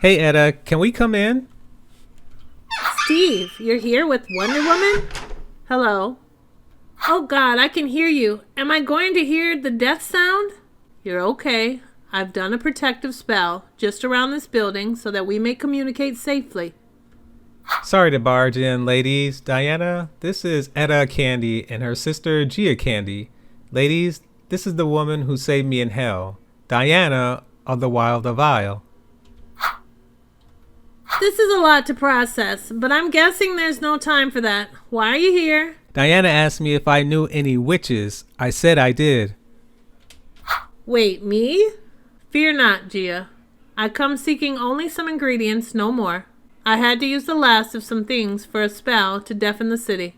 Hey, Etta, can we come in? Steve, you're here with Wonder Woman? Hello. Oh God, I can hear you. Am I going to hear the death sound? You're okay. I've done a protective spell just around this building so that we may communicate safely. Sorry to barge in, ladies. Diana, this is Etta Candy and her sister Gia Candy. Ladies, this is the woman who saved me in hell. Diana of the Wild of Isle. This is a lot to process, but I'm guessing there's no time for that. Why are you here? Diana asked me if I knew any witches. I said I did. Wait, me? Fear not, Gia. I come seeking only some ingredients, no more. I had to use the last of some things for a spell to deafen the city.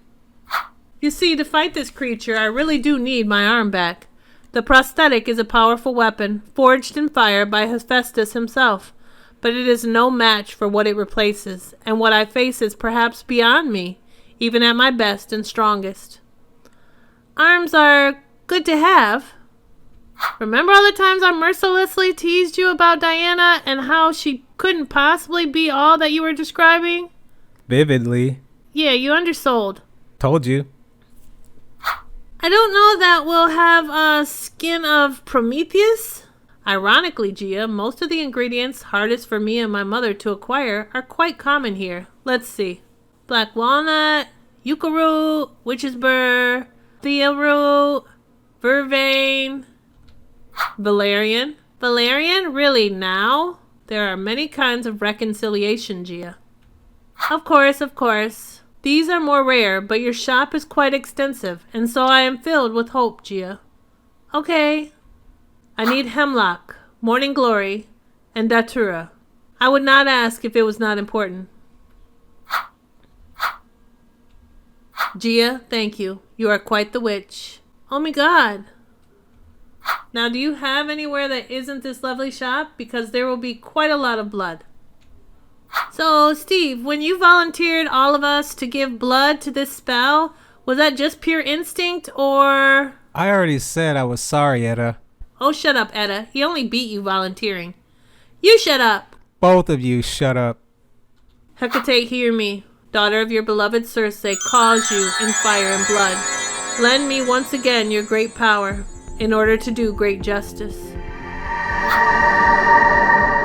You see, to fight this creature, I really do need my arm back. The prosthetic is a powerful weapon, forged in fire by Hephaestus himself, but it is no match for what it replaces, and what I face is perhaps beyond me, even at my best and strongest. Arms are good to have. Remember all the times I mercilessly teased you about Diana and how she couldn't possibly be all that you were describing? Vividly. Yeah, you undersold. Told you. I don't know that we'll have a skin of Prometheus. Ironically, Gia, most of the ingredients hardest for me and my mother to acquire are quite common here. Let's see. Black walnut, yucca root, witch's burr, thea root, vervain, valerian. Valerian? Really, now? There are many kinds of reconciliation, Gia. Of course. These are more rare, but your shop is quite extensive, and so I am filled with hope, Gia. Okay. I need hemlock, morning glory, and datura. I would not ask if it was not important. Gia, thank you. You are quite the witch. Oh my God. Now, do you have anywhere that isn't this lovely shop? Because there will be quite a lot of blood. So, Steve, when you volunteered all of us to give blood to this spell, was that just pure instinct, or... I already said I was sorry, Etta. Oh, shut up, Etta. He only beat you volunteering. You shut up. Both of you shut up. Hecate, hear me. Daughter of your beloved Circe calls you in fire and blood. Lend me once again your great power in order to do great justice.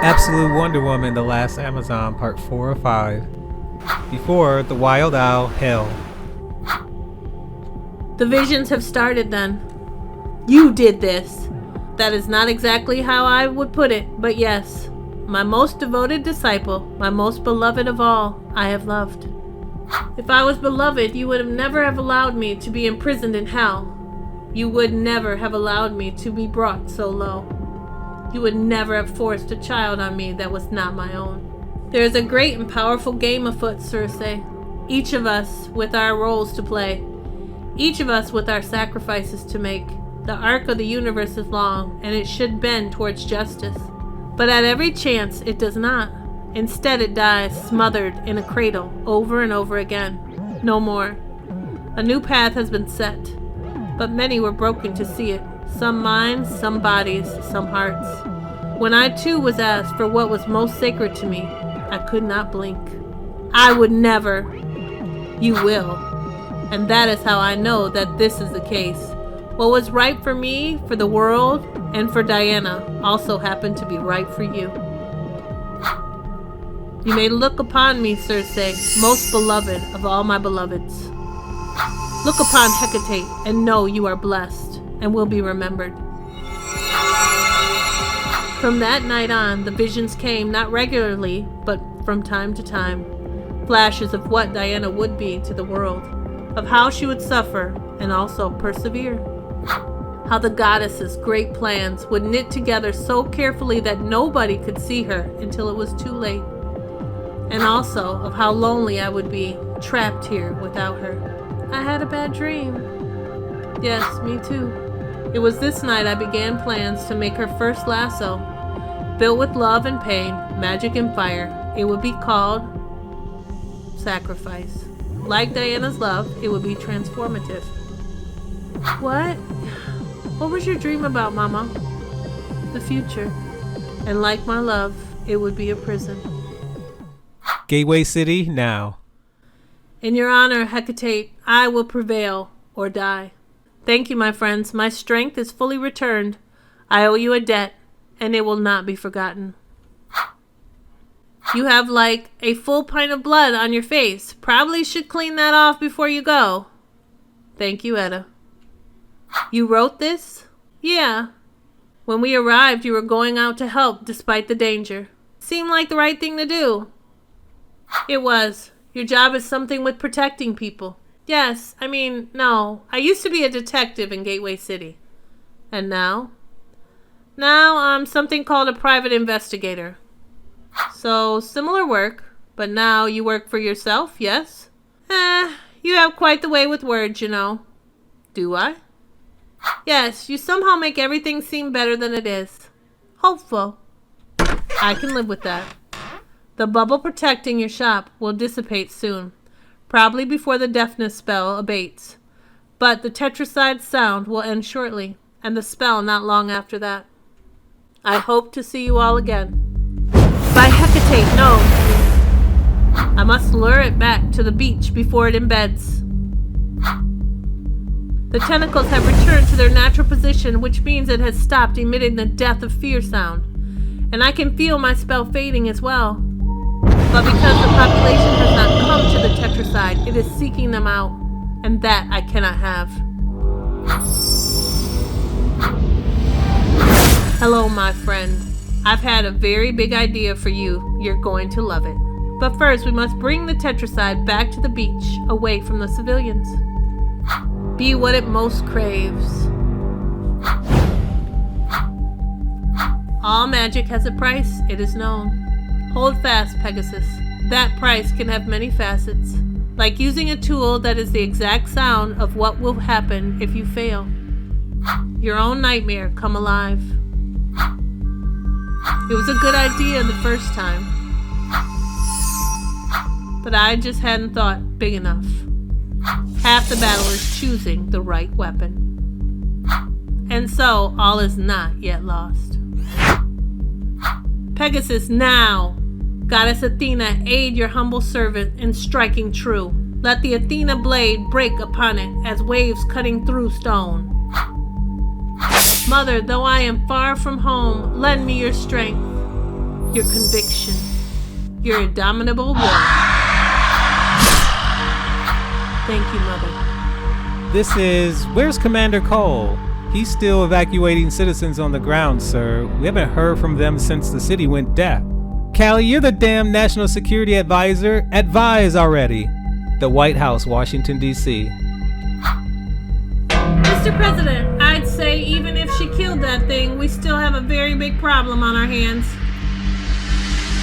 Absolute Wonder Woman, The Last Amazon, Part 4 or 5. Before the Wild Owl Hell. The visions have started then. You did this. That is not exactly how I would put it, but yes. My most devoted disciple, my most beloved of all, I have loved. If I was beloved, you would have never have allowed me to be imprisoned in hell. You would never have allowed me to be brought so low. You would never have forced a child on me that was not my own. There is a great and powerful game afoot, Circe. Each of us with our roles to play. Each of us with our sacrifices to make. The arc of the universe is long, and it should bend towards justice. But at every chance, it does not. Instead, it dies smothered in a cradle over and over again. No more. A new path has been set, but many were broken to see it. Some minds, some bodies, some hearts. When I too was asked for what was most sacred to me, I could not blink. I would never. You will. And that is how I know that this is the case. What was right for me, for the world, and for Diana also happened to be right for you. You may look upon me, Circe, most beloved of all my beloveds. Look upon Hecate and know you are blessed and will be remembered. From that night on, the visions came not regularly, but from time to time. Flashes of what Diana would be to the world, of how she would suffer and also persevere. How the goddess's great plans would knit together so carefully that nobody could see her until it was too late. And also of how lonely I would be, trapped here without her. I had a bad dream. Yes, me too. It was this night I began plans to make her first lasso. Built with love and pain, magic and fire, it would be called Sacrifice. Like Diana's love, it would be transformative. What? What was your dream about, Mama? The future. And like my love, it would be a prison. Gateway City, now. In your honor, Hecate, I will prevail or die. Thank you, my friends. My strength is fully returned. I owe you a debt, and it will not be forgotten. You have like a full pint of blood on your face. Probably should clean that off before you go. Thank you, Etta. You wrote this? Yeah. When we arrived, you were going out to help despite the danger. Seemed like the right thing to do. It was. Your job is something with protecting people. Yes, no. I used to be a detective in Gateway City. And now? Now I'm something called a private investigator. So, similar work, but now you work for yourself, yes? You have quite the way with words, you know. Do I? Yes, you somehow make everything seem better than it is. Hopeful. I can live with that. The bubble protecting your shop will dissipate soon, probably before the deafness spell abates. But the tetracide sound will end shortly, and the spell not long after that. I hope to see you all again. By Hecate, no. I must lure it back to the beach before it embeds. The tentacles have returned to their natural position, which means it has stopped emitting the death of fear sound. And I can feel my spell fading as well. But because the population has not come to the tetracide, it is seeking them out. And that I cannot have. Hello, my friend. I've had a very big idea for you. You're going to love it. But first, we must bring the tetracide back to the beach, away from the civilians. Be what it most craves. All magic has a price, it is known. Hold fast, Pegasus. That price can have many facets, like using a tool that is the exact sound of what will happen if you fail. Your own nightmare come alive. It was a good idea the first time, but I just hadn't thought big enough. Half the battle is choosing the right weapon. And so, all is not yet lost. Pegasus, now! Goddess Athena, aid your humble servant in striking true. Let the Athena blade break upon it as waves cutting through stone. Mother, though I am far from home, lend me your strength, your conviction, your indomitable will. Thank you, Mother. Where's Commander Cole? He's still evacuating citizens on the ground, sir. We haven't heard from them since the city went deaf. Callie, you're the damn National Security Advisor. Advise already. The White House, Washington, D.C. Mr. President, I'd say even if she killed that thing, we still have a very big problem on our hands.